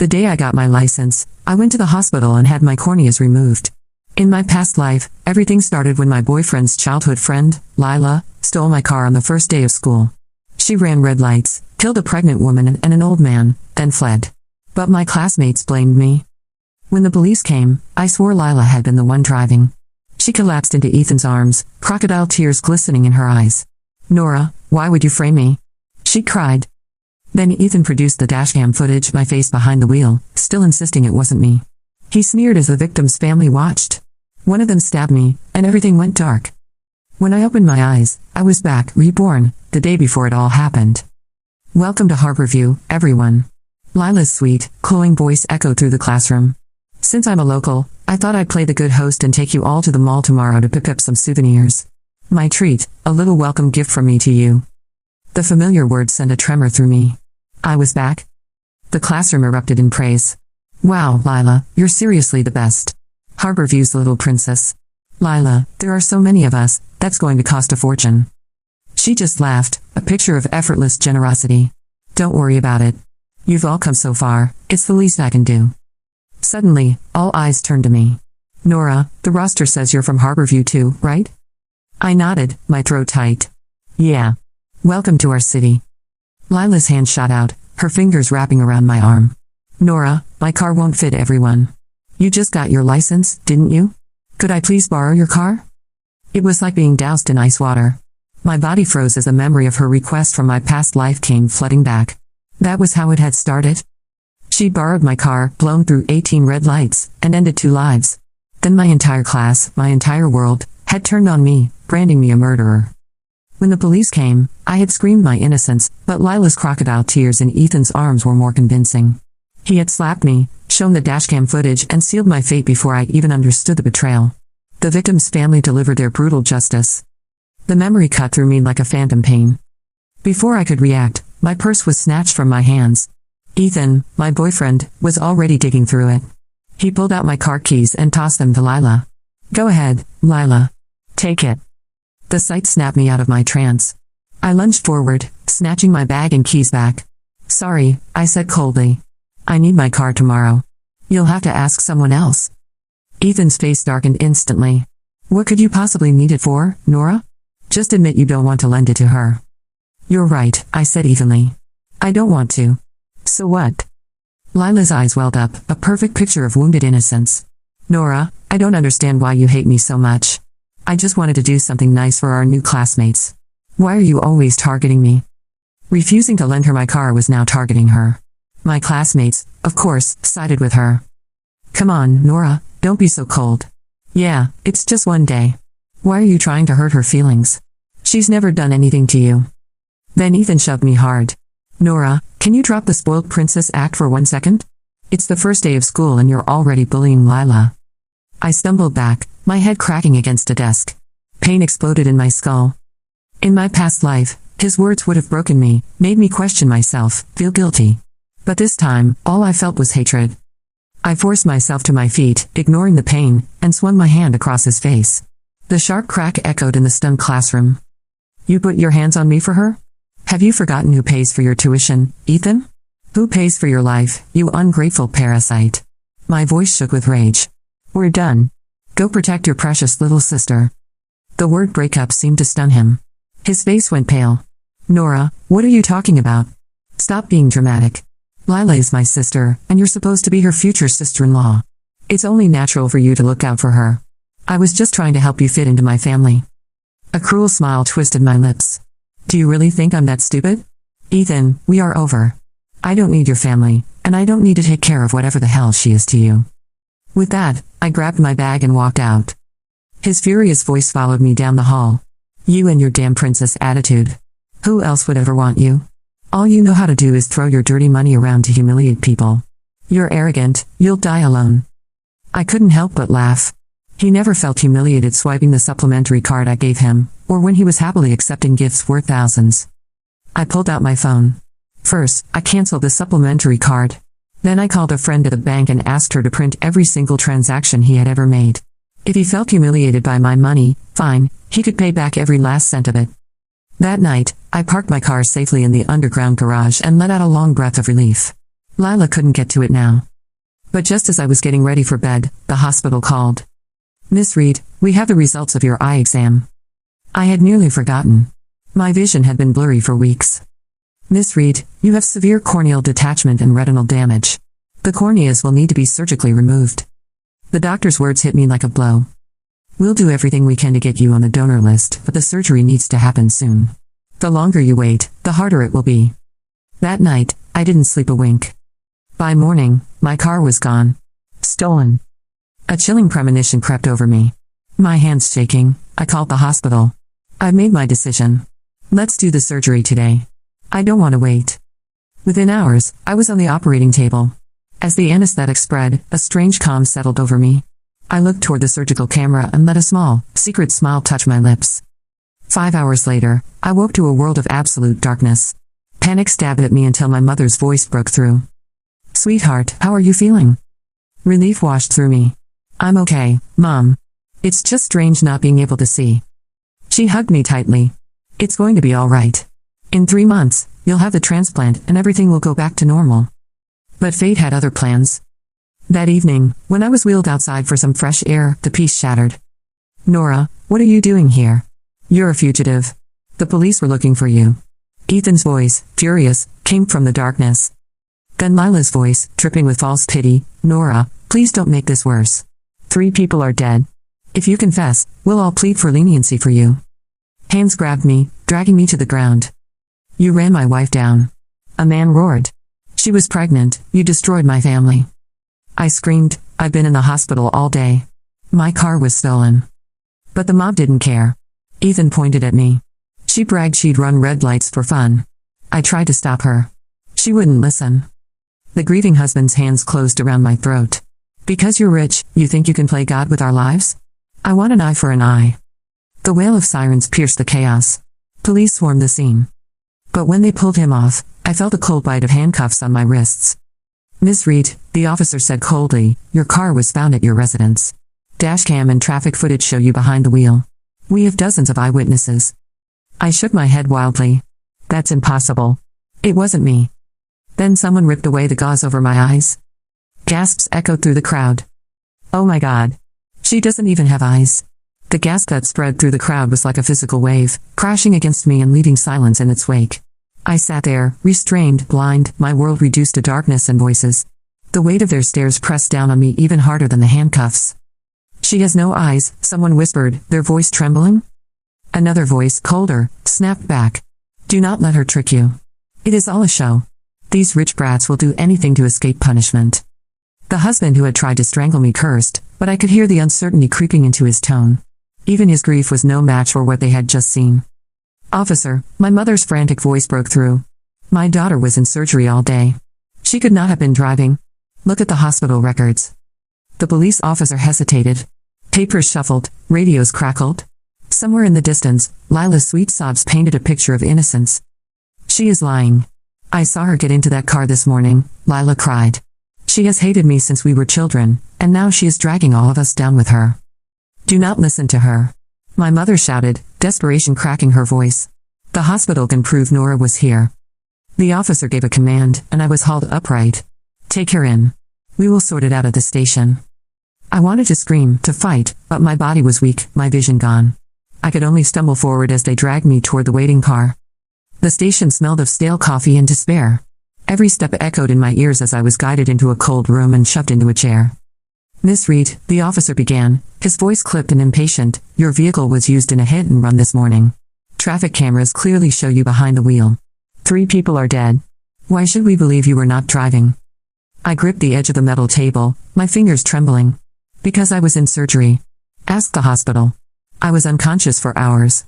The day I got my license, I went to the hospital and had my corneas removed. In my past life, everything started when my boyfriend's childhood friend, Lila, stole my car on the first day of school. She ran red lights, killed a pregnant woman and an old man, then fled. But my classmates blamed me. When the police came, I swore Lila had been the one driving. She collapsed into Ethan's arms, crocodile tears glistening in her eyes. "Nora, why would you frame me?" she cried. Then Ethan produced the dashcam footage, my face behind the wheel, still insisting it wasn't me. He sneered as the victim's family watched. One of them stabbed me, and everything went dark. When I opened my eyes, I was back, reborn, the day before it all happened. "Welcome to Harborview, everyone." Lila's sweet, cooing voice echoed through the classroom. "Since I'm a local, I thought I'd play the good host and take you all to the mall tomorrow to pick up some souvenirs. My treat, a little welcome gift from me to you." The familiar words sent a tremor through me. I was back. The classroom erupted in praise. "Wow, Lila, you're seriously the best. Harborview's little princess. Lila, there are so many of us, that's going to cost a fortune." She just laughed, a picture of effortless generosity. "Don't worry about it. You've all come so far, it's the least I can do." Suddenly, all eyes turned to me. "Nora, the roster says you're from Harborview too, right?" I nodded, my throat tight. "Yeah. Welcome to our city." Lila's hand shot out, her fingers wrapping around my arm. "Nora, my car won't fit everyone. You just got your license, didn't you? Could I please borrow your car?" It was like being doused in ice water. My body froze as the memory of her request from my past life came flooding back. That was how it had started. She borrowed my car, blown through 18 red lights, and ended 2 lives. Then my entire class, my entire world, had turned on me, branding me a murderer. When the police came, I had screamed my innocence, but Lila's crocodile tears in Ethan's arms were more convincing. He had slapped me, shown the dashcam footage and sealed my fate before I even understood the betrayal. The victim's family delivered their brutal justice. The memory cut through me like a phantom pain. Before I could react, my purse was snatched from my hands. Ethan, my boyfriend, was already digging through it. He pulled out my car keys and tossed them to Lila. "Go ahead, Lila. Take it." The sight snapped me out of my trance. I lunged forward, snatching my bag and keys back. "Sorry," I said coldly. "I need my car tomorrow. You'll have to ask someone else." Ethan's face darkened instantly. "What could you possibly need it for, Nora? Just admit you don't want to lend it to her." "You're right," I said evenly. "I don't want to." "So what?" Lila's eyes welled up, a perfect picture of wounded innocence. "Nora, I don't understand why you hate me so much. I just wanted to do something nice for our new classmates. Why are you always targeting me?" Refusing to lend her my car was now targeting her. My classmates, of course, sided with her. "Come on, Nora, don't be so cold. Yeah, it's just one day. Why are you trying to hurt her feelings? She's never done anything to you." Then Ethan shoved me hard. "Nora, can you drop the spoiled princess act for 1 second? It's the first day of school and you're already bullying Lila." I stumbled back, my head cracking against a desk. Pain exploded in my skull. In my past life, his words would have broken me, made me question myself, feel guilty. But this time, all I felt was hatred. I forced myself to my feet, ignoring the pain, and swung my hand across his face. The sharp crack echoed in the stunned classroom. "You put your hands on me for her? Have you forgotten who pays for your tuition, Ethan? Who pays for your life, you ungrateful parasite?" My voice shook with rage. "We're done. Go protect your precious little sister." The word breakup seemed to stun him. His face went pale. "Nora, what are you talking about? Stop being dramatic. Lila is my sister, and you're supposed to be her future sister-in-law. It's only natural for you to look out for her. I was just trying to help you fit into my family." A cruel smile twisted my lips. "Do you really think I'm that stupid? Ethan, we are over. I don't need your family, and I don't need to take care of whatever the hell she is to you." With that, I grabbed my bag and walked out. His furious voice followed me down the hall. "You and your damn princess attitude. Who else would ever want you? All you know how to do is throw your dirty money around to humiliate people. You're arrogant, you'll die alone." I couldn't help but laugh. He never felt humiliated swiping the supplementary card I gave him, or when he was happily accepting gifts worth thousands. I pulled out my phone. First, I canceled the supplementary card. Then I called a friend at the bank and asked her to print every single transaction he had ever made. If he felt humiliated by my money, fine, he could pay back every last cent of it. That night, I parked my car safely in the underground garage and let out a long breath of relief. Lila couldn't get to it now. But just as I was getting ready for bed, the hospital called. Miss Reed, we have the results of your eye exam. I had nearly forgotten. My vision had been blurry for weeks. Miss Reed, you have severe corneal detachment and retinal damage. The corneas will need to be surgically removed. The doctor's words hit me like a blow. We'll do everything we can to get you on the donor list, but the surgery needs to happen soon. The longer you wait, the harder it will be. That night, I didn't sleep a wink. By morning, my car was gone. Stolen. A chilling premonition crept over me. My hands shaking, I called the hospital. I've made my decision. Let's do the surgery today. I don't want to wait. Within hours, I was on the operating table. As the anesthetic spread, a strange calm settled over me. I looked toward the surgical camera and let a small, secret smile touch my lips. 5 hours later, I woke to a world of absolute darkness. Panic stabbed at me until my mother's voice broke through. Sweetheart, how are you feeling? Relief washed through me. I'm okay, Mom. It's just strange not being able to see. She hugged me tightly. It's going to be all right. In 3 months, you'll have the transplant and everything will go back to normal. But fate had other plans. That evening, when I was wheeled outside for some fresh air, the peace shattered. Nora, what are you doing here? You're a fugitive. The police were looking for you. Ethan's voice, furious, came from the darkness. Then Lila's voice, dripping with false pity, Nora, please don't make this worse. 3 people are dead. If you confess, we'll all plead for leniency for you. Hands grabbed me, dragging me to the ground. You ran my wife down. A man roared. She was pregnant, you destroyed my family. I screamed, I've been in the hospital all day. My car was stolen. But the mob didn't care. Ethan pointed at me. She bragged she'd run red lights for fun. I tried to stop her. She wouldn't listen. The grieving husband's hands closed around my throat. Because you're rich, you think you can play God with our lives? I want an eye for an eye. The wail of sirens pierced the chaos. Police swarmed the scene. But when they pulled him off, I felt a cold bite of handcuffs on my wrists. Miss Reed, the officer said coldly, your car was found at your residence. Dashcam and traffic footage show you behind the wheel. We have dozens of eyewitnesses. I shook my head wildly. That's impossible. It wasn't me. Then someone ripped away the gauze over my eyes. Gasps echoed through the crowd. Oh my God. She doesn't even have eyes. The gasp that spread through the crowd was like a physical wave, crashing against me and leaving silence in its wake. I sat there, restrained, blind, my world reduced to darkness and voices. The weight of their stares pressed down on me even harder than the handcuffs. She has no eyes, someone whispered, their voice trembling. Another voice, colder, snapped back. Do not let her trick you. It is all a show. These rich brats will do anything to escape punishment. The husband who had tried to strangle me cursed, but I could hear the uncertainty creeping into his tone. Even his grief was no match for what they had just seen. Officer, my mother's frantic voice broke through. My daughter was in surgery all day. She could not have been driving. Look at the hospital records. The police officer hesitated. Papers shuffled, radios crackled. Somewhere in the distance, Lila's sweet sobs painted a picture of innocence. She is lying. I saw her get into that car this morning, Lila cried. She has hated me since we were children, and now she is dragging all of us down with her. Do not listen to her. My mother shouted, desperation cracking her voice. The hospital can prove Nora was here. The officer gave a command, and I was hauled upright. Take her in. We will sort it out at the station. I wanted to scream, to fight, but my body was weak, my vision gone. I could only stumble forward as they dragged me toward the waiting car. The station smelled of stale coffee and despair. Every step echoed in my ears as I was guided into a cold room and shoved into a chair. Miss Reed, the officer began, his voice clipped and impatient, your vehicle was used in a hit and run this morning. Traffic cameras clearly show you behind the wheel. 3 people are dead. Why should we believe you were not driving? I gripped the edge of the metal table, my fingers trembling. Because I was in surgery. Ask the hospital. I was unconscious for hours.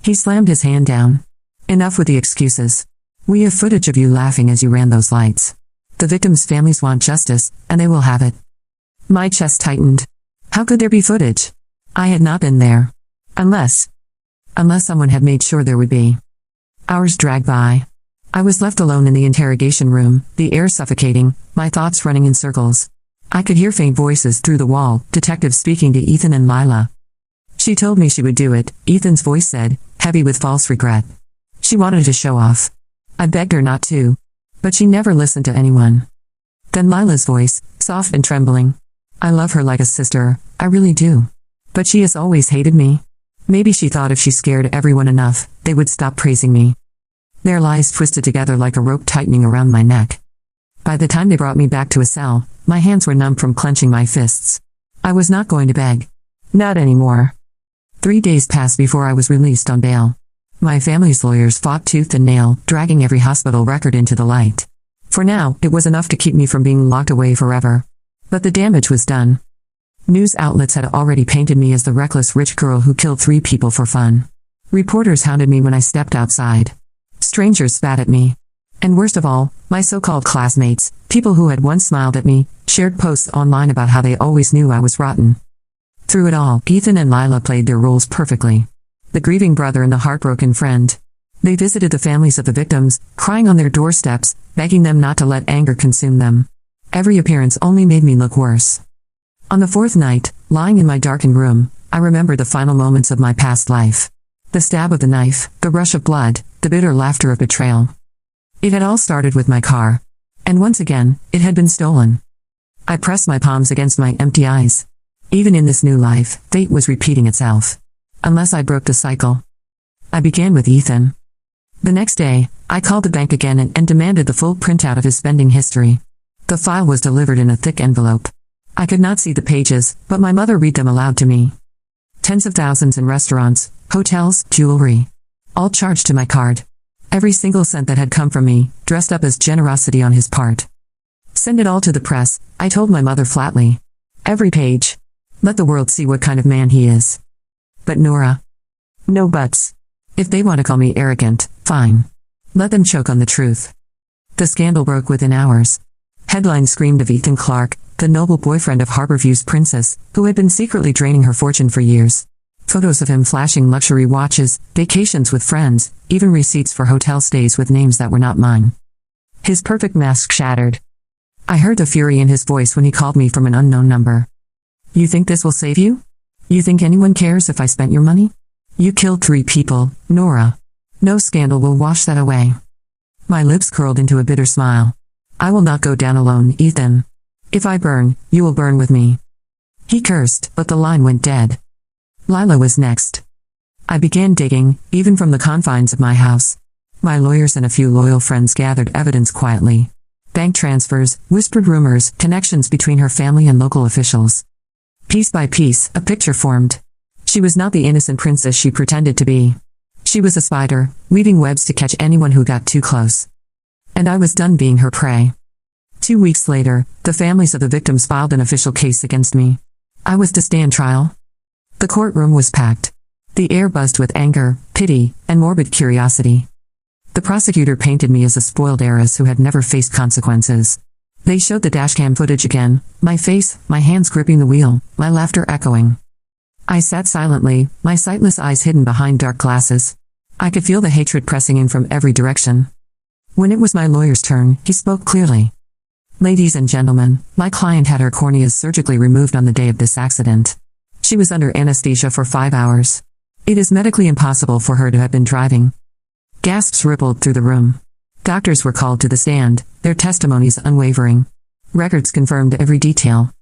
He slammed his hand down. Enough with the excuses. We have footage of you laughing as you ran those lights. The victims' families want justice, and they will have it. My chest tightened. How could there be footage? I had not been there. Unless someone had made sure there would be. Hours dragged by. I was left alone in the interrogation room, the air suffocating, my thoughts running in circles. I could hear faint voices through the wall, detectives speaking to Ethan and Lila. She told me she would do it, Ethan's voice said, heavy with false regret. She wanted to show off. I begged her not to. But she never listened to anyone. Then Lila's voice, soft and trembling. I love her like a sister, I really do. But she has always hated me. Maybe she thought if she scared everyone enough, they would stop praising me. Their lies twisted together like a rope tightening around my neck. By the time they brought me back to a cell, my hands were numb from clenching my fists. I was not going to beg. Not anymore. 3 days passed before I was released on bail. My family's lawyers fought tooth and nail, dragging every hospital record into the light. For now, it was enough to keep me from being locked away forever. But the damage was done. News outlets had already painted me as the reckless rich girl who killed 3 people for fun. Reporters hounded me when I stepped outside. Strangers spat at me. And worst of all, my so-called classmates, people who had once smiled at me, shared posts online about how they always knew I was rotten. Through it all, Ethan and Lila played their roles perfectly. The grieving brother and the heartbroken friend. They visited the families of the victims, crying on their doorsteps, begging them not to let anger consume them. Every appearance only made me look worse. On the 4th night, lying in my darkened room, I remembered the final moments of my past life. The stab of the knife, the rush of blood, the bitter laughter of betrayal. It had all started with my car. And once again, it had been stolen. I pressed my palms against my empty eyes. Even in this new life, fate was repeating itself. Unless I broke the cycle. I began with Ethan. The next day, I called the bank again and demanded the full printout of his spending history. The file was delivered in a thick envelope. I could not see the pages, but my mother read them aloud to me. Tens of thousands in restaurants, hotels, jewelry. All charged to my card. Every single cent that had come from me, dressed up as generosity on his part. Send it all to the press, I told my mother flatly. Every page. Let the world see what kind of man he is. But Nora. No buts. If they want to call me arrogant, fine. Let them choke on the truth. The scandal broke within hours. Headlines screamed of Ethan Clark, the noble boyfriend of Harborview's princess, who had been secretly draining her fortune for years. Photos of him flashing luxury watches, vacations with friends, even receipts for hotel stays with names that were not mine. His perfect mask shattered. I heard the fury in his voice when he called me from an unknown number. You think this will save you? You think anyone cares if I spent your money? You killed 3 people, Nora. No scandal will wash that away. My lips curled into a bitter smile. I will not go down alone, Ethan. If I burn, you will burn with me. He cursed, but the line went dead. Lila was next. I began digging, even from the confines of my house. My lawyers and a few loyal friends gathered evidence quietly. Bank transfers, whispered rumors, connections between her family and local officials. Piece by piece, a picture formed. She was not the innocent princess she pretended to be. She was a spider, weaving webs to catch anyone who got too close. And I was done being her prey. 2 weeks later, the families of the victims filed an official case against me. I was to stand trial. The courtroom was packed. The air buzzed with anger, pity, and morbid curiosity. The prosecutor painted me as a spoiled heiress who had never faced consequences. They showed the dashcam footage again, my face, my hands gripping the wheel, my laughter echoing. I sat silently, my sightless eyes hidden behind dark glasses. I could feel the hatred pressing in from every direction. When it was my lawyer's turn, he spoke clearly. Ladies and gentlemen, my client had her corneas surgically removed on the day of this accident. She was under anesthesia for 5 hours. It is medically impossible for her to have been driving. Gasps rippled through the room. Doctors were called to the stand, their testimonies unwavering. Records confirmed every detail.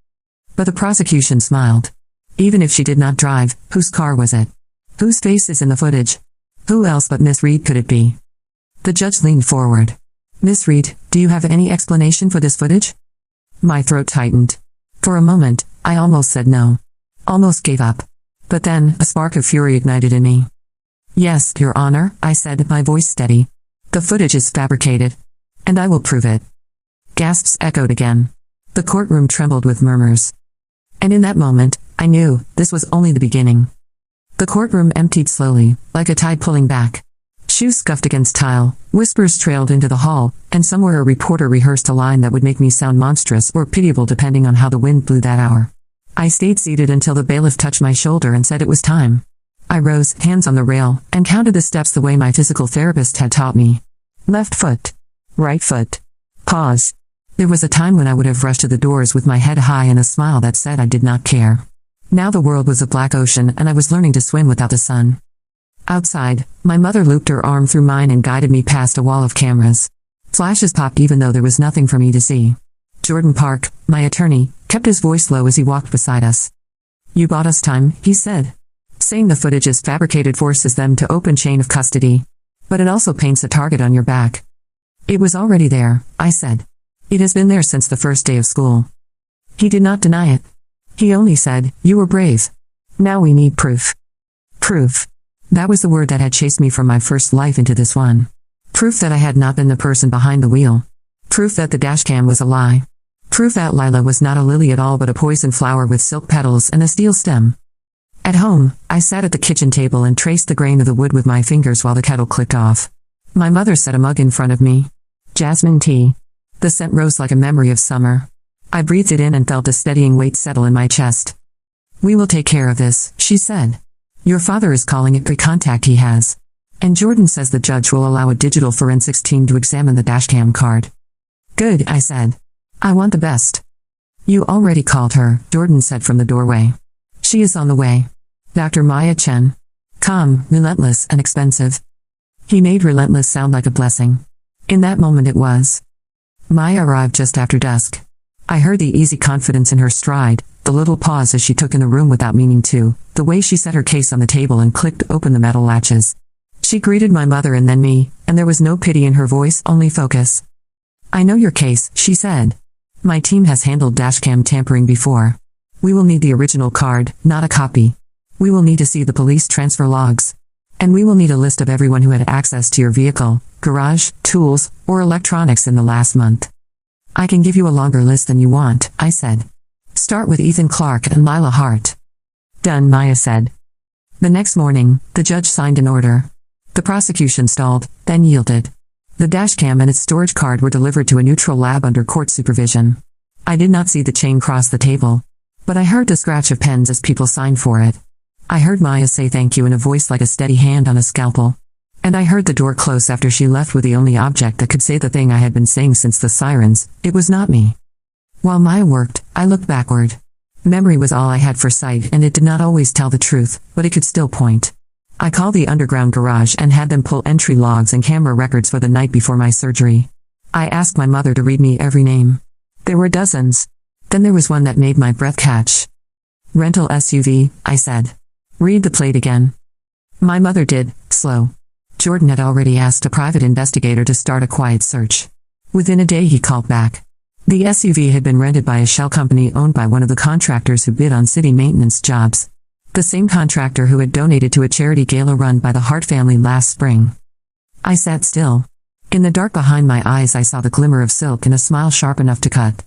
But the prosecution smiled. Even if she did not drive, whose car was it? Whose face is in the footage? Who else but Miss Reed could it be? The judge leaned forward. Miss Reed, do you have any explanation for this footage? My throat tightened. For a moment, I almost said no. Almost gave up. But then, a spark of fury ignited in me. Yes, Your Honor, I said, my voice steady. The footage is fabricated. And I will prove it. Gasps echoed again. The courtroom trembled with murmurs. And in that moment, I knew, this was only the beginning. The courtroom emptied slowly, like a tide pulling back. Shoes scuffed against tile, whispers trailed into the hall, and somewhere a reporter rehearsed a line that would make me sound monstrous or pitiable depending on how the wind blew that hour. I stayed seated until the bailiff touched my shoulder and said it was time. I rose, hands on the rail, and counted the steps the way my physical therapist had taught me. Left foot. Right foot. Pause. There was a time when I would have rushed to the doors with my head high and a smile that said I did not care. Now the world was a black ocean and I was learning to swim without the sun. Outside, my mother looped her arm through mine and guided me past a wall of cameras. Flashes popped even though there was nothing for me to see. Jordan Park, my attorney, kept his voice low as he walked beside us. You bought us time, he said. Saying the footage is fabricated forces them to open chain of custody. But it also paints a target on your back. It was already there, I said. It has been there since the first day of school. He did not deny it. He only said, you were brave. Now we need proof. Proof. That was the word that had chased me from my first life into this one. Proof that I had not been the person behind the wheel. Proof that the dashcam was a lie. Proof that Lila was not a lily at all but a poison flower with silk petals and a steel stem. At home, I sat at the kitchen table and traced the grain of the wood with my fingers while the kettle clicked off. My mother set a mug in front of me. Jasmine tea. The scent rose like a memory of summer. I breathed it in and felt a steadying weight settle in my chest. We will take care of this, she said. Your father is calling it pre-contact he has. And Jordan says the judge will allow a digital forensics team to examine the dashcam card. Good, I said. I want the best. You already called her, Jordan said from the doorway. She is on the way. Dr. Maya Chen. Calm, relentless, and expensive. He made relentless sound like a blessing. In that moment it was. Maya arrived just after dusk. I heard the easy confidence in her stride, the little pause as she took in the room without meaning to, the way she set her case on the table and clicked open the metal latches. She greeted my mother and then me, and there was no pity in her voice, only focus. I know your case, she said. My team has handled dashcam tampering before. We will need the original card, not a copy. We will need to see the police transfer logs. And we will need a list of everyone who had access to your vehicle, garage, tools, or electronics in the last month. I can give you a longer list than you want, I said. Start with Ethan Clark and Lila Hart. Done, Maya said. The next morning, the judge signed an order. The prosecution stalled, then yielded. The dashcam and its storage card were delivered to a neutral lab under court supervision. I did not see the chain cross the table. But I heard the scratch of pens as people signed for it. I heard Maya say thank you in a voice like a steady hand on a scalpel. And I heard the door close after she left with the only object that could say the thing I had been saying since the sirens. It was not me. While Maya worked, I looked backward. Memory was all I had for sight and it did not always tell the truth, but it could still point. I called the underground garage and had them pull entry logs and camera records for the night before my surgery. I asked my mother to read me every name. There were dozens. Then there was one that made my breath catch. Rental SUV, I said. Read the plate again. My mother did, slow. Jordan had already asked a private investigator to start a quiet search. Within a day he called back. The SUV had been rented by a shell company owned by one of the contractors who bid on city maintenance jobs. The same contractor who had donated to a charity gala run by the Hart family last spring. I sat still. In the dark behind my eyes I saw the glimmer of silk and a smile sharp enough to cut.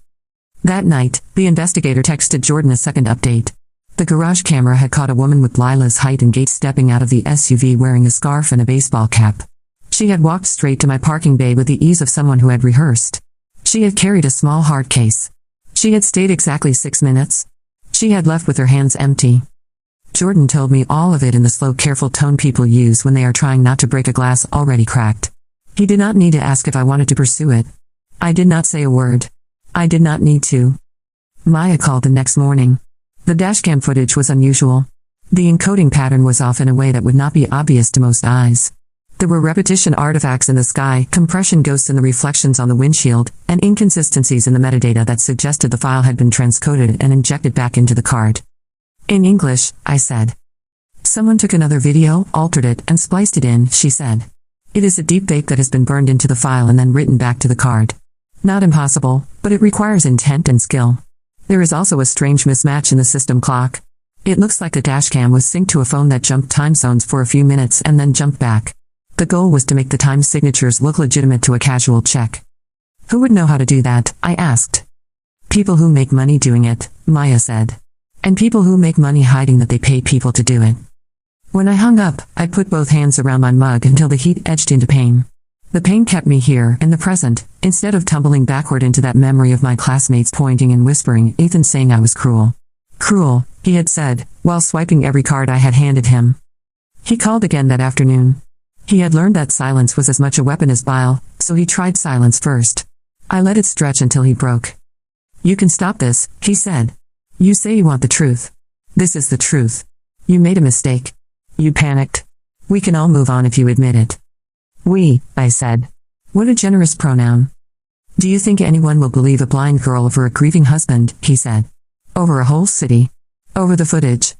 That night, the investigator texted Jordan a second update. The garage camera had caught a woman with Lila's height and gait stepping out of the SUV wearing a scarf and a baseball cap. She had walked straight to my parking bay with the ease of someone who had rehearsed. She had carried a small hard case. She had stayed exactly 6 minutes. She had left with her hands empty. Jordan told me all of it in the slow, careful tone people use when they are trying not to break a glass already cracked. He did not need to ask if I wanted to pursue it. I did not say a word. I did not need to. Maya called the next morning. The dashcam footage was unusual. The encoding pattern was off in a way that would not be obvious to most eyes. There were repetition artifacts in the sky, compression ghosts in the reflections on the windshield, and inconsistencies in the metadata that suggested the file had been transcoded and injected back into the card. In English, I said. Someone took another video, altered it, and spliced it in, she said. It is a deepfake that has been burned into the file and then written back to the card. Not impossible, but it requires intent and skill. There is also a strange mismatch in the system clock. It looks like the dashcam was synced to a phone that jumped time zones for a few minutes and then jumped back. The goal was to make the time signatures look legitimate to a casual check. Who would know how to do that? I asked. People who make money doing it, Maya said. And people who make money hiding that they pay people to do it. When I hung up, I put both hands around my mug until the heat edged into pain. The pain kept me here, in the present, instead of tumbling backward into that memory of my classmates pointing and whispering, Ethan saying I was cruel. Cruel, he had said, while swiping every card I had handed him. He called again that afternoon. He had learned that silence was as much a weapon as bile, so he tried silence first. I let it stretch until he broke. You can stop this, he said. You say you want the truth. This is the truth. You made a mistake. You panicked. We can all move on if you admit it. We, I said. What a generous pronoun. Do you think anyone will believe a blind girl over a grieving husband, he said. Over a whole city. Over the footage.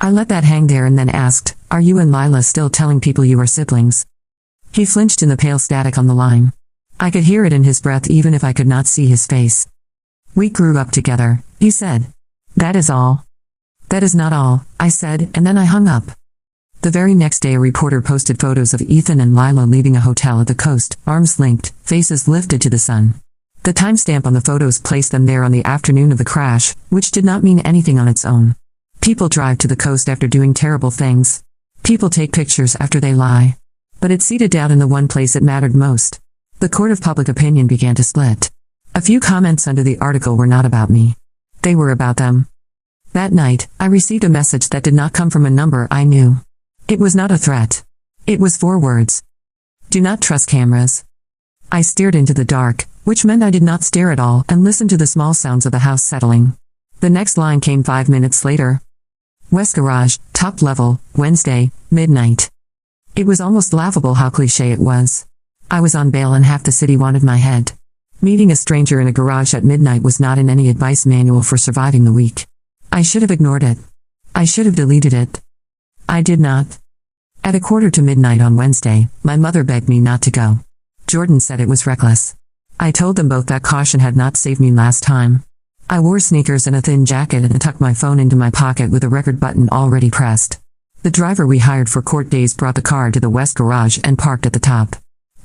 I let that hang there and then asked, are you and Lila still telling people you are siblings? He flinched in the pale static on the line. I could hear it in his breath even if I could not see his face. We grew up together, he said. That is all. That is not all, I said, and then I hung up. The very next day a reporter posted photos of Ethan and Lila leaving a hotel at the coast, arms linked, faces lifted to the sun. The timestamp on the photos placed them there on the afternoon of the crash, which did not mean anything on its own. People drive to the coast after doing terrible things. People take pictures after they lie. But it seeded doubt in the one place it mattered most. The court of public opinion began to split. A few comments under the article were not about me. They were about them. That night, I received a message that did not come from a number I knew. It was not a threat. It was 4 words. Do not trust cameras. I stared into the dark, which meant I did not stare at all, and listened to the small sounds of the house settling. The next line came 5 minutes later. West Garage, top level, Wednesday, midnight. It was almost laughable how cliché it was. I was on bail and half the city wanted my head. Meeting a stranger in a garage at midnight was not in any advice manual for surviving the week. I should have ignored it. I should have deleted it. I did not. At 1:45 on Wednesday, my mother begged me not to go. Jordan said it was reckless. I told them both that caution had not saved me last time. I wore sneakers and a thin jacket and tucked my phone into my pocket with a record button already pressed. The driver we hired for court days brought the car to the West Garage and parked at the top.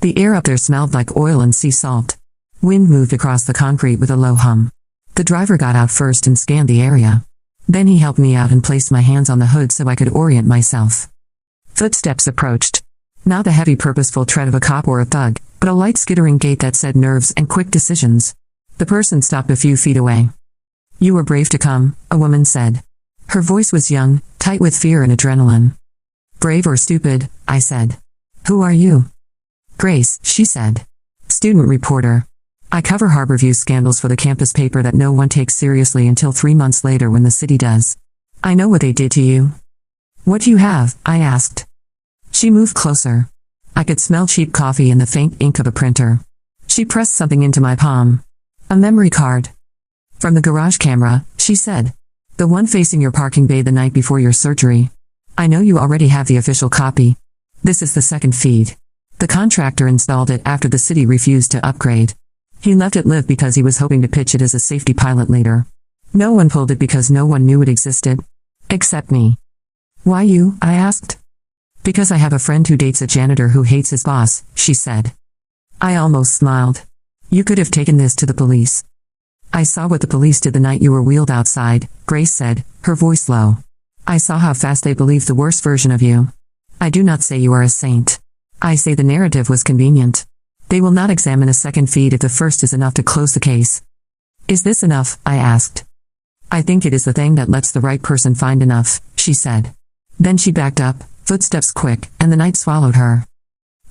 The air up there smelled like oil and sea salt. Wind moved across the concrete with a low hum. The driver got out first and scanned the area. Then he helped me out and placed my hands on the hood so I could orient myself. Footsteps approached. Not the heavy purposeful tread of a cop or a thug, but a light skittering gait that said nerves and quick decisions. The person stopped a few feet away. You were brave to come, a woman said. Her voice was young, tight with fear and adrenaline. Brave or stupid, I said. Who are you? Grace, she said. Student reporter. I cover Harborview scandals for the campus paper that no one takes seriously until 3 months later when the city does. I know what they did to you. What do you have? I asked. She moved closer. I could smell cheap coffee and the faint ink of a printer. She pressed something into my palm. A memory card. From the garage camera, she said. The one facing your parking bay the night before your surgery. I know you already have the official copy. This is the second feed. The contractor installed it after the city refused to upgrade. He left it live because he was hoping to pitch it as a safety pilot later. No one pulled it because no one knew it existed. Except me. Why you? I asked. Because I have a friend who dates a janitor who hates his boss, she said. I almost smiled. You could have taken this to the police. I saw what the police did the night you were wheeled outside, Grace said, her voice low. I saw how fast they believed the worst version of you. I do not say you are a saint. I say the narrative was convenient. They will not examine a second feed if the first is enough to close the case. Is this enough? I asked. I think it is the thing that lets the right person find enough, she said. Then she backed up, footsteps quick, and the night swallowed her.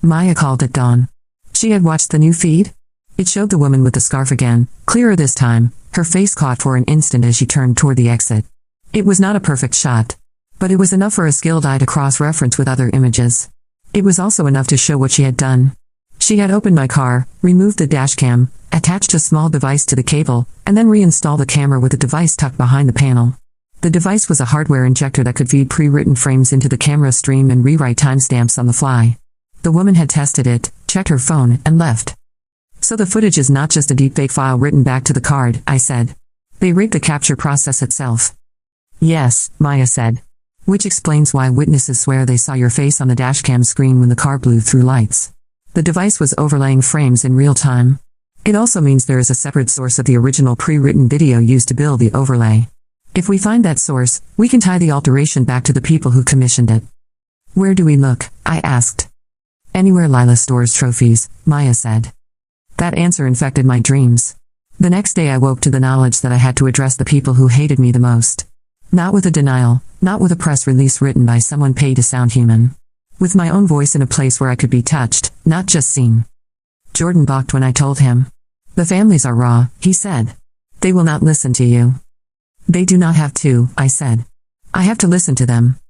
Maya called at dawn. She had watched the new feed. It showed the woman with the scarf again, clearer this time, her face caught for an instant as she turned toward the exit. It was not a perfect shot. But it was enough for a skilled eye to cross-reference with other images. It was also enough to show what she had done. She had opened my car, removed the dashcam, attached a small device to the cable, and then reinstalled the camera with the device tucked behind the panel. The device was a hardware injector that could feed pre-written frames into the camera stream and rewrite timestamps on the fly. The woman had tested it, checked her phone, and left. So the footage is not just a deepfake file written back to the card, I said. They rigged the capture process itself. Yes, Maya said. Which explains why witnesses swear they saw your face on the dashcam screen when the car blew through lights. The device was overlaying frames in real time. It also means there is a separate source of the original pre-written video used to build the overlay. If we find that source, we can tie the alteration back to the people who commissioned it. Where do we look? I asked. Anywhere Lila stores trophies, Maya said. That answer infected my dreams. The next day I woke to the knowledge that I had to address the people who hated me the most. Not with a denial, not with a press release written by someone paid to sound human. With my own voice in a place where I could be touched, not just seen. Jordan balked when I told him. The families are raw, he said. They will not listen to you. They do not have to, I said. I have to listen to them.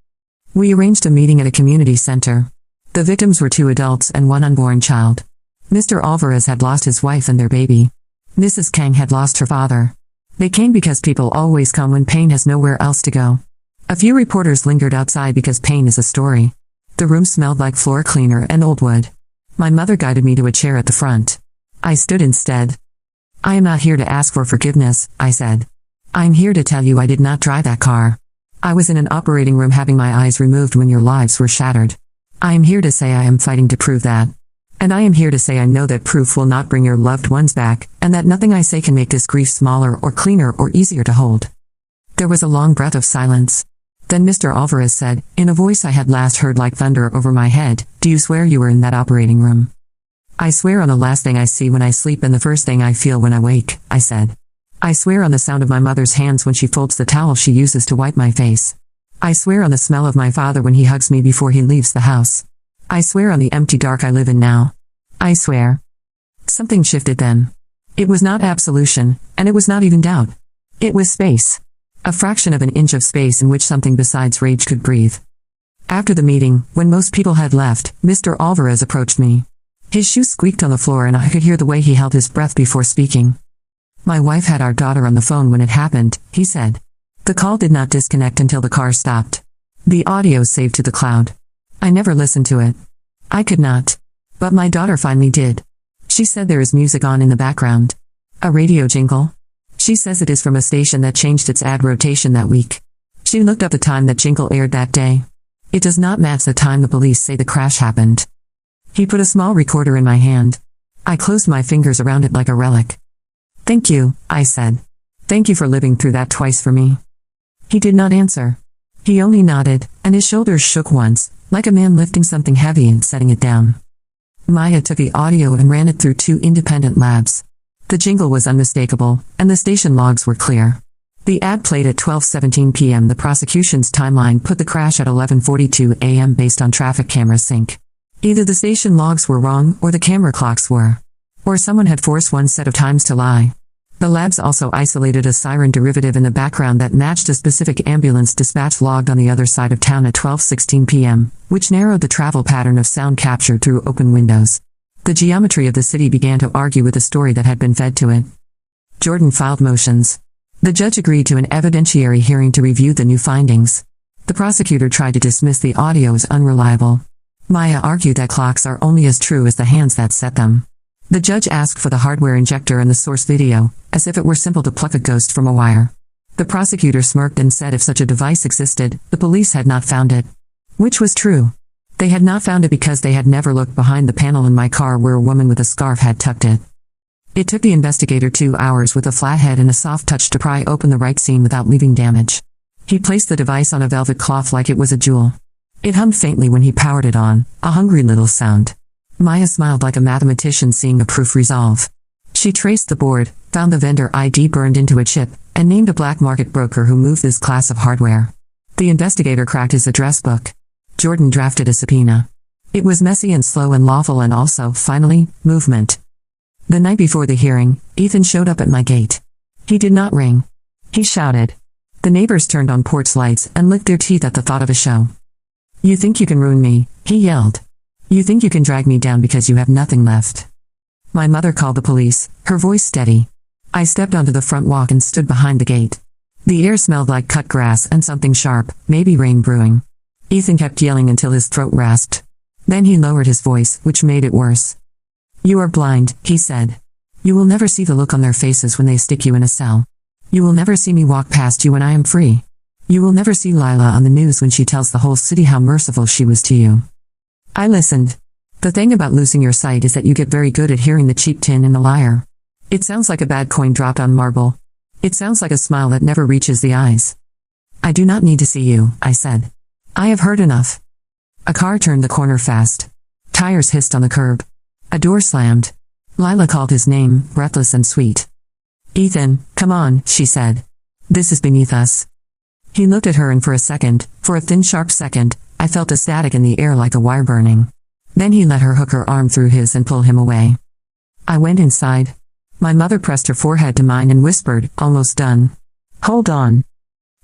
We arranged a meeting at a community center. The victims were 2 adults and 1 unborn child. Mr. Alvarez had lost his wife and their baby. Mrs. Kang had lost her father. They came because people always come when pain has nowhere else to go. A few reporters lingered outside because pain is a story. The room smelled like floor cleaner and old wood. My mother guided me to a chair at the front. I stood instead. I am not here to ask for forgiveness, I said. I'm here to tell you I did not drive that car. I was in an operating room having my eyes removed when your lives were shattered. I am here to say I am fighting to prove that. And I am here to say I know that proof will not bring your loved ones back, and that nothing I say can make this grief smaller or cleaner or easier to hold. There was a long breath of silence. Then Mr. Alvarez said, in a voice I had last heard like thunder over my head, "Do you swear you were in that operating room?" "I swear on the last thing I see when I sleep and the first thing I feel when I wake," I said. "I swear on the sound of my mother's hands when she folds the towel she uses to wipe my face. I swear on the smell of my father when he hugs me before he leaves the house. I swear on the empty dark I live in now. I swear." Something shifted then. It was not absolution, and it was not even doubt. It was space. A fraction of an inch of space in which something besides rage could breathe. After the meeting, when most people had left, Mr. Alvarez approached me. His shoes squeaked on the floor and I could hear the way he held his breath before speaking. "My wife had our daughter on the phone when it happened," he said. "The call did not disconnect until the car stopped. The audio saved to the cloud. I never listened to it. I could not. But my daughter finally did. She said there is music on in the background. A radio jingle. She says it is from a station that changed its ad rotation that week. She looked up the time that jingle aired that day. It does not match the time the police say the crash happened." He put a small recorder in my hand. I closed my fingers around it like a relic. "Thank you," I said. "Thank you for living through that twice for me." He did not answer. He only nodded, and his shoulders shook once, like a man lifting something heavy and setting it down. Maya took the audio and ran it through 2 independent labs. The jingle was unmistakable, and the station logs were clear. The ad played at 12:17 p.m. The prosecution's timeline put the crash at 11:42 a.m. based on traffic camera sync. Either the station logs were wrong or the camera clocks were. Or someone had forced one set of times to lie. The labs also isolated a siren derivative in the background that matched a specific ambulance dispatch logged on the other side of town at 12:16 p.m., which narrowed the travel pattern of sound captured through open windows. The geometry of the city began to argue with the story that had been fed to it. Jordan filed motions. The judge agreed to an evidentiary hearing to review the new findings. The prosecutor tried to dismiss the audio as unreliable. Maya argued that clocks are only as true as the hands that set them. The judge asked for the hardware injector and the source video, as if it were simple to pluck a ghost from a wire. The prosecutor smirked and said if such a device existed, the police had not found it. Which was true. They had not found it because they had never looked behind the panel in my car where a woman with a scarf had tucked it. It took the investigator 2 hours with a flathead and a soft touch to pry open the right seam without leaving damage. He placed the device on a velvet cloth like it was a jewel. It hummed faintly when he powered it on, a hungry little sound. Maya smiled like a mathematician seeing a proof resolve. She traced the board, found the vendor ID burned into a chip, and named a black market broker who moved this class of hardware. The investigator cracked his address book. Jordan drafted a subpoena. It was messy and slow and lawful and also, finally, movement. The night before the hearing, Ethan showed up at my gate. He did not ring. He shouted. The neighbors turned on porch lights and licked their teeth at the thought of a show. "You think you can ruin me?" he yelled. "You think you can drag me down because you have nothing left?" My mother called the police, her voice steady. I stepped onto the front walk and stood behind the gate. The air smelled like cut grass and something sharp, maybe rain brewing. Ethan kept yelling until his throat rasped. Then he lowered his voice, which made it worse. "You are blind," he said. "You will never see the look on their faces when they stick you in a cell. You will never see me walk past you when I am free. You will never see Lila on the news when she tells the whole city how merciful she was to you." I listened. The thing about losing your sight is that you get very good at hearing the cheap tin and the liar. It sounds like a bad coin dropped on marble. It sounds like a smile that never reaches the eyes. "I do not need to see you," I said. "I have heard enough." A car turned the corner fast. Tires hissed on the curb. A door slammed. Lila called his name, breathless and sweet. "Ethan, come on," she said. "This is beneath us." He looked at her and for a thin sharp second, I felt a static in the air like a wire burning. Then he let her hook her arm through his and pull him away. I went inside. My mother pressed her forehead to mine and whispered, "Almost done. Hold on."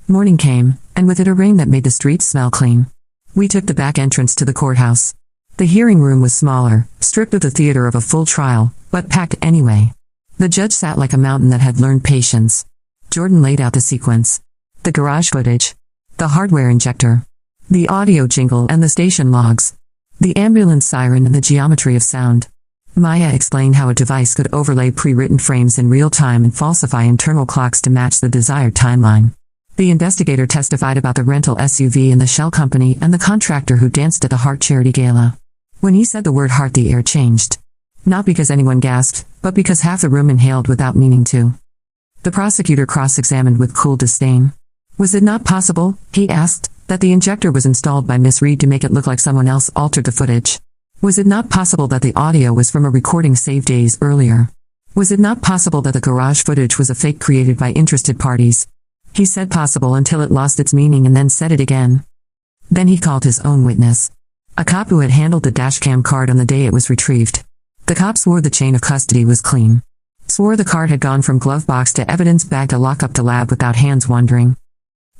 Morning came, and with it a rain that made the streets smell clean. We took the back entrance to the courthouse. The hearing room was smaller, stripped of the theater of a full trial, but packed anyway. The judge sat like a mountain that had learned patience. Jordan laid out the sequence. The garage footage. The hardware injector. The audio jingle and the station logs. The ambulance siren and the geometry of sound. Maya explained how a device could overlay pre-written frames in real time and falsify internal clocks to match the desired timeline. The investigator testified about the rental SUV and the shell company and the contractor who danced at the Heart Charity Gala. When he said the word heart, the air changed. Not because anyone gasped, but because half the room inhaled without meaning to. The prosecutor cross-examined with cool disdain. Was it not possible, he asked, that the injector was installed by Miss Reed to make it look like someone else altered the footage? Was it not possible that the audio was from a recording saved days earlier? Was it not possible that the garage footage was a fake created by interested parties? He said possible until it lost its meaning and then said it again. Then he called his own witness. A cop who had handled the dashcam card on the day it was retrieved. The cop swore the chain of custody was clean. Swore the card had gone from glove box to evidence bag to lockup to lab without hands wandering.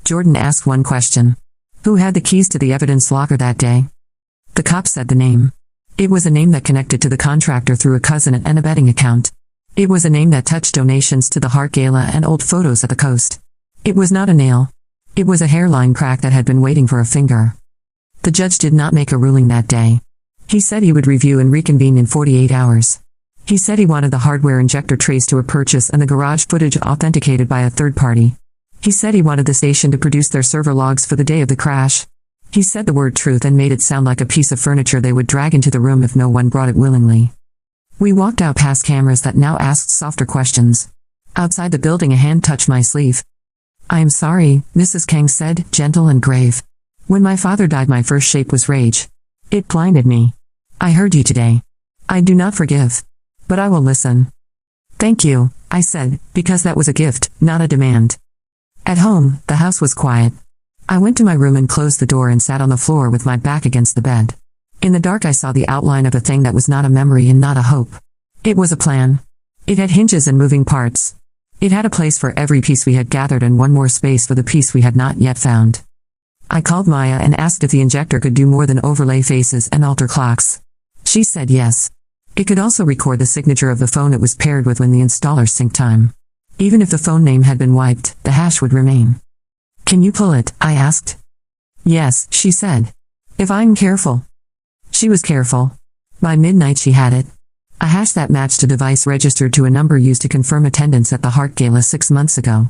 Jordan asked one question. Who had the keys to the evidence locker that day? The cop said the name. It was a name that connected to the contractor through a cousin and a betting account. It was a name that touched donations to the Heart Gala and old photos at the coast. It was not a nail. It was a hairline crack that had been waiting for a finger. The judge did not make a ruling that day. He said he would review and reconvene in 48 hours. He said he wanted the hardware injector traced to a purchase and the garage footage authenticated by a third party. He said he wanted the station to produce their server logs for the day of the crash. He said the word truth and made it sound like a piece of furniture they would drag into the room if no one brought it willingly. We walked out past cameras that now asked softer questions. Outside the building, a hand touched my sleeve. I am sorry, Mrs. Kang said, gentle and grave. When my father died, my first shape was rage. It blinded me. I heard you today. I do not forgive. But I will listen. Thank you, I said, because that was a gift, not a demand. At home, the house was quiet. I went to my room and closed the door and sat on the floor with my back against the bed. In the dark I saw the outline of a thing that was not a memory and not a hope. It was a plan. It had hinges and moving parts. It had a place for every piece we had gathered and one more space for the piece we had not yet found. I called Maya and asked if the injector could do more than overlay faces and alter clocks. She said yes. It could also record the signature of the phone it was paired with when the installer synced time. Even if the phone name had been wiped, the hash would remain. Can you pull it? I asked. Yes, she said. If I'm careful. She was careful. By midnight she had it. A hash that matched a device registered to a number used to confirm attendance at the Heart Gala 6 months ago.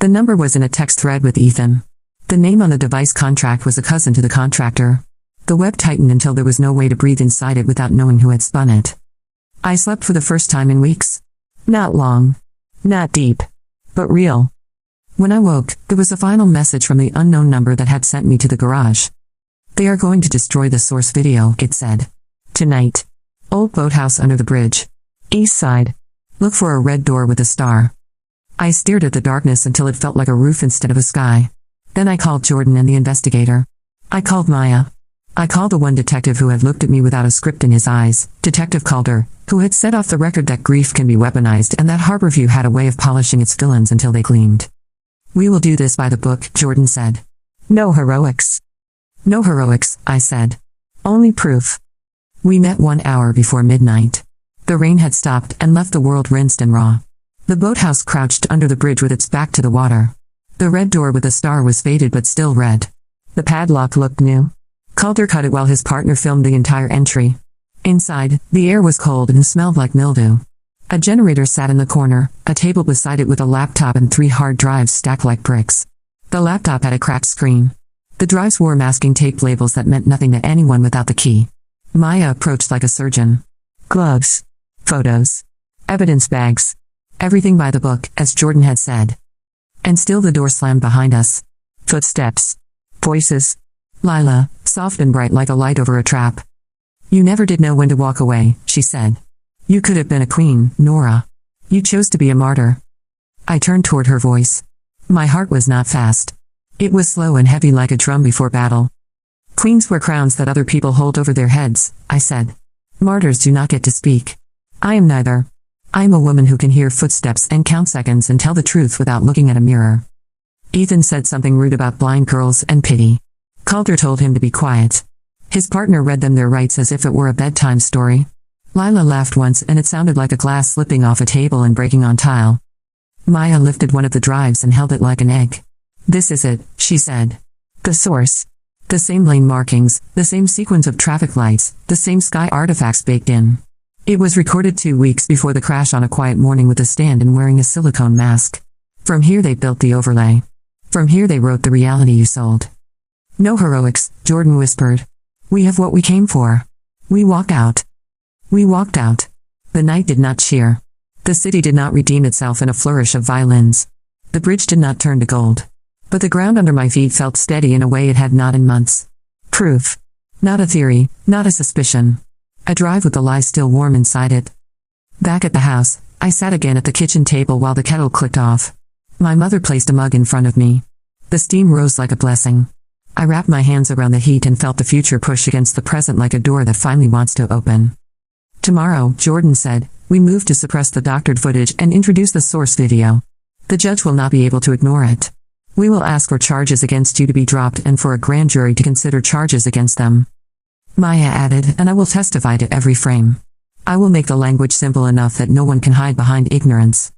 The number was in a text thread with Ethan. The name on the device contract was a cousin to the contractor. The web tightened until there was no way to breathe inside it without knowing who had spun it. I slept for the first time in weeks. Not long. Not deep. But real. When I woke, there was a final message from the unknown number that had sent me to the garage. They are going to destroy the source video, it said. Tonight. Old boathouse under the bridge. East side. Look for a red door with a star. I stared at the darkness until it felt like a roof instead of a sky. Then I called Jordan and the investigator. I called Maya. I called the one detective who had looked at me without a script in his eyes, Detective Calder, who had said off the record that grief can be weaponized and that Harborview had a way of polishing its villains until they gleamed. We will do this by the book, Jordan said. No heroics. No heroics, I said. Only proof. We met 1 hour before midnight. The rain had stopped and left the world rinsed and raw. The boathouse crouched under the bridge with its back to the water. The red door with a star was faded but still red. The padlock looked new. Calder cut it while his partner filmed the entire entry. Inside, the air was cold and smelled like mildew. A generator sat in the corner, a table beside it with a laptop and 3 hard drives stacked like bricks. The laptop had a cracked screen. The drives wore masking tape labels that meant nothing to anyone without the key. Maya approached like a surgeon. Gloves. Photos. Evidence bags. Everything by the book, as Jordan had said. And still the door slammed behind us. Footsteps. Voices. Lila, soft and bright like a light over a trap. You never did know when to walk away, she said. You could have been a queen, Nora. You chose to be a martyr. I turned toward her voice. My heart was not fast. It was slow and heavy like a drum before battle. Queens wear crowns that other people hold over their heads, I said. Martyrs do not get to speak. I am neither. I am a woman who can hear footsteps and count seconds and tell the truth without looking at a mirror. Ethan said something rude about blind girls and pity. Calder told him to be quiet. His partner read them their rights as if it were a bedtime story. Lila laughed once and it sounded like a glass slipping off a table and breaking on tile. Maya lifted one of the drives and held it like an egg. "This is it," she said. "The source. The same lane markings, the same sequence of traffic lights, the same sky artifacts baked in. It was recorded 2 weeks before the crash on a quiet morning with a stand and wearing a silicone mask. From here they built the overlay. From here they wrote the reality you sold." "No heroics," Jordan whispered. "We have what we came for. We walk out." We walked out. The night did not cheer. The city did not redeem itself in a flourish of violins. The bridge did not turn to gold. But the ground under my feet felt steady in a way it had not in months. Proof. Not a theory, not a suspicion. A drive with the lie still warm inside it. Back at the house, I sat again at the kitchen table while the kettle clicked off. My mother placed a mug in front of me. The steam rose like a blessing. I wrapped my hands around the heat and felt the future push against the present like a door that finally wants to open. "Tomorrow," Jordan said, "we move to suppress the doctored footage and introduce the source video. The judge will not be able to ignore it. We will ask for charges against you to be dropped and for a grand jury to consider charges against them." Maya added, "And I will testify to every frame. I will make the language simple enough that no one can hide behind ignorance."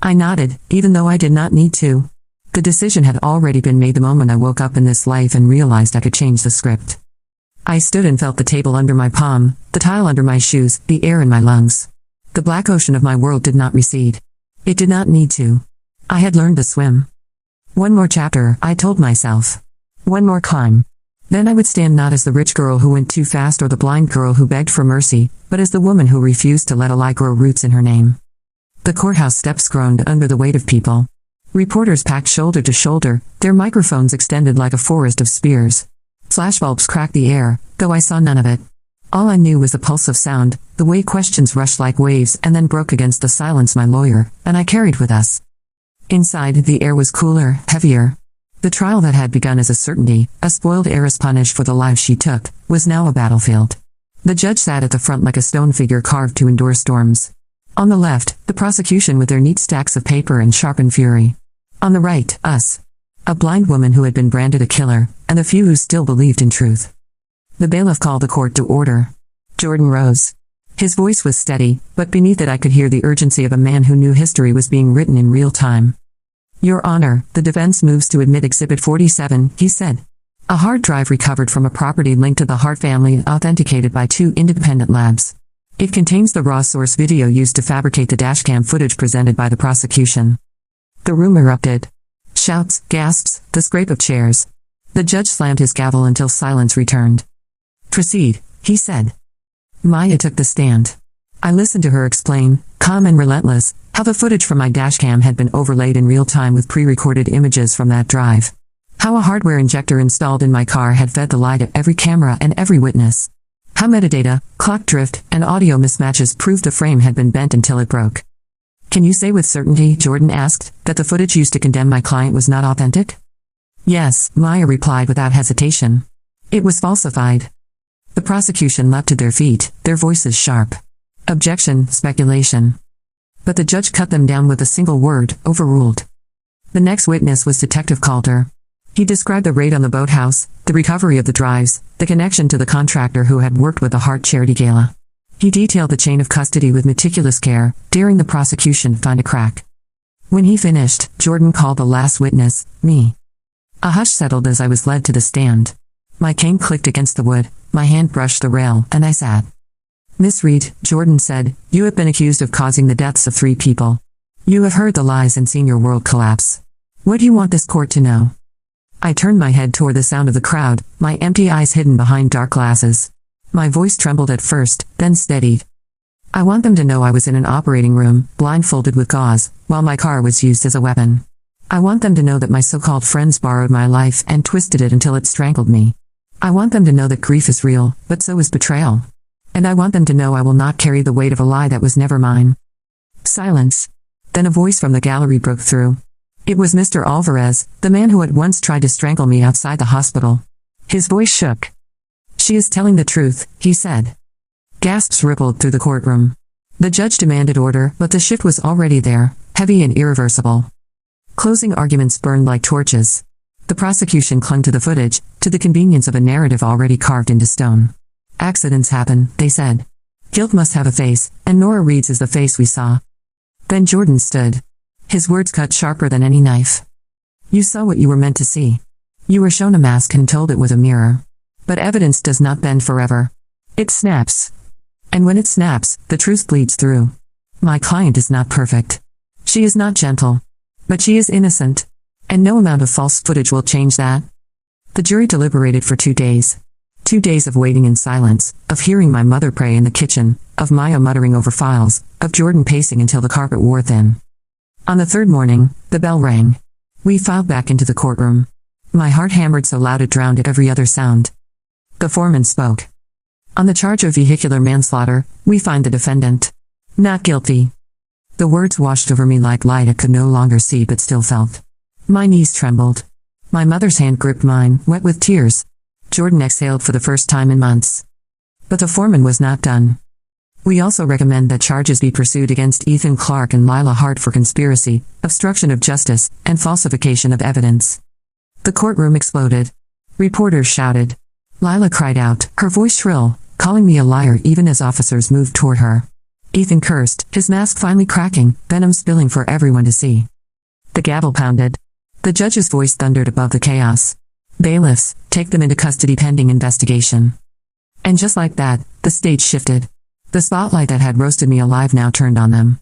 I nodded, even though I did not need to. The decision had already been made the moment I woke up in this life and realized I could change the script. I stood and felt the table under my palm, the tile under my shoes, the air in my lungs. The black ocean of my world did not recede. It did not need to. I had learned to swim. One more chapter, I told myself. One more climb. Then I would stand not as the rich girl who went too fast or the blind girl who begged for mercy, but as the woman who refused to let a lie grow roots in her name. The courthouse steps groaned under the weight of people. Reporters packed shoulder to shoulder, their microphones extended like a forest of spears. Flashbulbs cracked the air, though I saw none of it. All I knew was the pulse of sound, the way questions rushed like waves and then broke against the silence my lawyer and I carried with us. Inside, the air was cooler, heavier. The trial that had begun as a certainty, a spoiled heiress punished for the lives she took, was now a battlefield. The judge sat at the front like a stone figure carved to endure storms. On the left, the prosecution with their neat stacks of paper and sharpened fury. On the right, us. A blind woman who had been branded a killer, and the few who still believed in truth. The bailiff called the court to order. Jordan rose. His voice was steady, but beneath it I could hear the urgency of a man who knew history was being written in real time. "Your Honor, the defense moves to admit Exhibit 47, he said. A hard drive recovered from a property linked to the Hart family and authenticated by 2 independent labs. It contains the raw source video used to fabricate the dashcam footage presented by the prosecution." The room erupted. Shouts, gasps, the scrape of chairs. The judge slammed his gavel until silence returned. "Proceed," he said. Maya took the stand. I listened to her explain, calm and relentless, how the footage from my dashcam had been overlaid in real time with pre-recorded images from that drive. How a hardware injector installed in my car had fed the lie to every camera and every witness. How metadata, clock drift, and audio mismatches proved the frame had been bent until it broke. "Can you say with certainty," Jordan asked, "that the footage used to condemn my client was not authentic?" "Yes," Maya replied without hesitation. "It was falsified." The prosecution leapt to their feet, their voices sharp. "Objection, speculation." But the judge cut them down with a single word, "overruled." The next witness was Detective Calder. He described the raid on the boathouse, the recovery of the drives, the connection to the contractor who had worked with the Hart Charity Gala. He detailed the chain of custody with meticulous care, daring the prosecution find a crack. When he finished, Jordan called the last witness, me. A hush settled as I was led to the stand. My cane clicked against the wood, my hand brushed the rail, and I sat. "Miss Reed," Jordan said, "you have been accused of causing the deaths of 3 people. You have heard the lies and seen your world collapse. What do you want this court to know?" I turned my head toward the sound of the crowd, my empty eyes hidden behind dark glasses. My voice trembled at first, then steadied. "I want them to know I was in an operating room, blindfolded with gauze, while my car was used as a weapon. I want them to know that my so-called friends borrowed my life and twisted it until it strangled me. I want them to know that grief is real, but so is betrayal. And I want them to know I will not carry the weight of a lie that was never mine." Silence. Then a voice from the gallery broke through. It was Mr. Alvarez, the man who had once tried to strangle me outside the hospital. His voice shook. "She is telling the truth," he said. Gasps rippled through the courtroom. The judge demanded order, but the shift was already there, heavy and irreversible. Closing arguments burned like torches. The prosecution clung to the footage, to the convenience of a narrative already carved into stone. Accidents happen, they said. Guilt must have a face, and Nora Reed's is the face we saw. Then Jordan stood. His words cut sharper than any knife. You saw what you were meant to see. You were shown a mask and told it was a mirror. But evidence does not bend forever. It snaps. And when it snaps, the truth bleeds through. My client is not perfect. She is not gentle. But she is innocent. And no amount of false footage will change that. The jury deliberated for 2 days. 2 days of waiting in silence, of hearing my mother pray in the kitchen, of Maya muttering over files, of Jordan pacing until the carpet wore thin. On the third morning, the bell rang. We filed back into the courtroom. My heart hammered so loud it drowned every other sound. The foreman spoke. On the charge of vehicular manslaughter, we find the defendant not guilty. The words washed over me like light I could no longer see but still felt. My knees trembled. My mother's hand gripped mine, wet with tears. Jordan exhaled for the first time in months. But the foreman was not done. We also recommend that charges be pursued against Ethan Clark and Lila Hart for conspiracy, obstruction of justice, and falsification of evidence. The courtroom exploded. Reporters shouted. Lila cried out, her voice shrill, calling me a liar even as officers moved toward her. Ethan cursed, his mask finally cracking, venom spilling for everyone to see. The gavel pounded. The judge's voice thundered above the chaos. Bailiffs, take them into custody pending investigation. And just like that, the stage shifted. The spotlight that had roasted me alive now turned on them.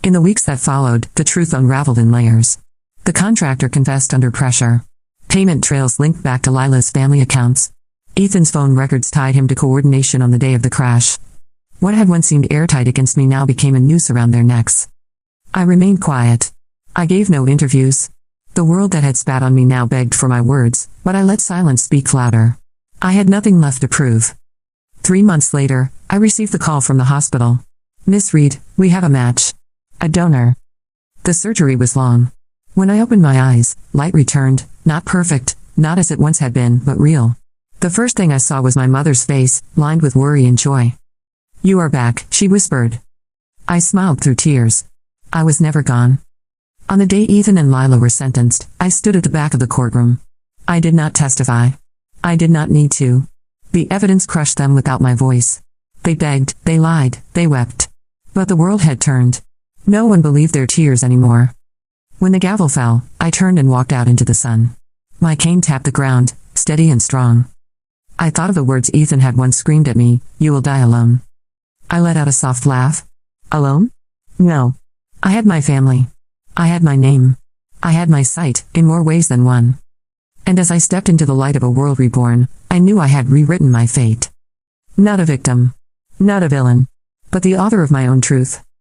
In the weeks that followed, the truth unraveled in layers. The contractor confessed under pressure. Payment trails linked back to Lila's family accounts. Ethan's phone records tied him to coordination on the day of the crash. What had once seemed airtight against me now became a noose around their necks. I remained quiet. I gave no interviews. The world that had spat on me now begged for my words, but I let silence speak louder. I had nothing left to prove. 3 months later, I received the call from the hospital. Miss Reed, we have a match. A donor. The surgery was long. When I opened my eyes, light returned, not perfect, not as it once had been, but real. The first thing I saw was my mother's face, lined with worry and joy. You are back, she whispered. I smiled through tears. I was never gone. On the day Ethan and Lila were sentenced, I stood at the back of the courtroom. I did not testify. I did not need to. The evidence crushed them without my voice. They begged, they lied, they wept. But the world had turned. No one believed their tears anymore. When the gavel fell, I turned and walked out into the sun. My cane tapped the ground, steady and strong. I thought of the words Ethan had once screamed at me, you will die alone. I let out a soft laugh. Alone? No. I had my family. I had my name. I had my sight, in more ways than one. And as I stepped into the light of a world reborn, I knew I had rewritten my fate. Not a victim. Not a villain. But the author of my own truth.